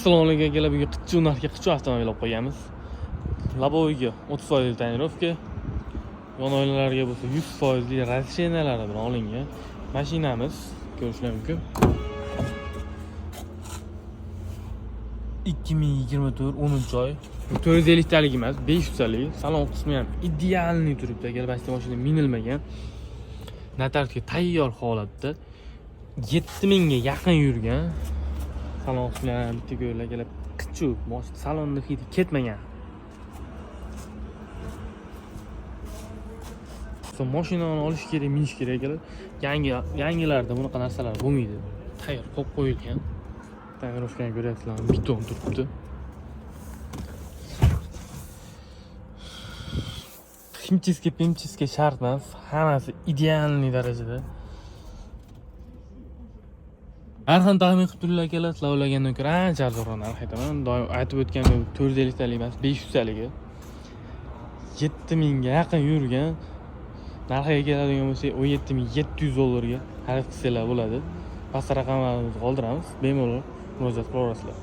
Assalomu alaykum akalar, bugun qichqu narxga qichqu avtomobil olib qo'yganmiz. Laboviga 30% tonirovka, yonoylarga bo'lsa 100% rashenalari bilan olingan mashinamiz, ko'rishlar mumkin. 2024 10-oy. 450 talik emas, 500 talik. Salon qismi ham idealniy turibdi. Agar bashta mashina minilmagan, natarga tayyor holatda 7000 ga yaqin yurgan. Salon qismlari ham bitta ko'rlar kelib qichqu, salonni hidi ketmagan. Mashinani olish kerak, minish kerak ekan. Yangilarda bunaqa narsalar bo'lmaydi. Tayyor qo'yib qo'yilgan. Tayyorlashgan ko'ryapsizlar, beton turibdi. Himchiska shart emas, hammasi idealniy darajada. Har xil taxmin qilib turlar akalar, lavlagandan ko'ra ancha arzonroq narx aytaman. Doim aytib o'tganim 450 talik emas, 500 taligi. 7000 ga yaqin yurgan. Narxiga keladigan bo'lsak, 17700 dollarga xarid qilsanglar bo'ladi. Past raqamlarni qoldiramiz, bemalol murojaat qilaverasizlar.